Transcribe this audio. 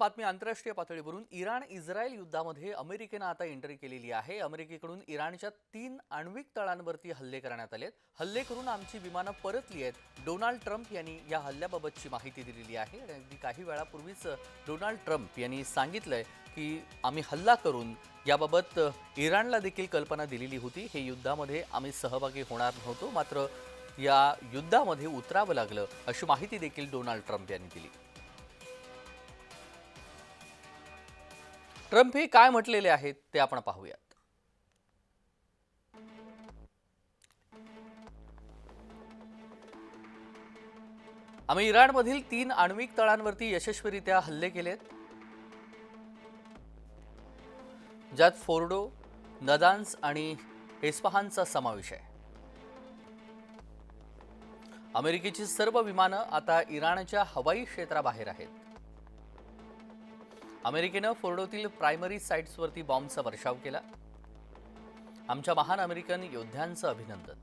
बातमी आंतरराष्ट्रीय पातळीवरून इराण इस्रायल युद्धामध्ये अमेरिकेने आता एंट्री केलेली आहे। अमेरिकेकडून इराणच्या 3 आण्विक तळांवरती हल्ले करण्यात आलेत। हल्ले करून आमची विमानं परतली आहेत। डोनाल्ड ट्रम्प यांनी या हल्ल्याबाबतची माहिती दिलेली आहे। आणि काही वेळापूर्वीच डोनाल्ड ट्रम्प यांनी सांगितलंय की आम्ही हल्ला करून याबाबत इराणला देखील कल्पना दिलेली होती। हे युद्धामध्ये आम्ही सहभागी होणार नव्हतो, मात्र या युद्धामध्ये उतरावं लागलं, अशी माहिती देखील डोनाल्ड ट्रम्प यांनी दिली। ट्रम्प हे काय म्हटलेले आहेत ते आपण पाहूयात। आम्ही इराणमधील 3 आण्विक तळांवरती यशस्वीरित्या हल्ले केलेत, ज्यात फोर्डो, नदान्स आणि एस्फहानचा समावेश आहे। अमेरिकेची सर्व विमानं आता इराणच्या हवाई क्षेत्राबाहेर आहेत। अमेरिकेनं फोर्डोतील प्रायमरी साइट्सवरती बॉम्बचा वर्षाव केला। आमच्या महान अमेरिकन योद्ध्यांचं अभिनंदन।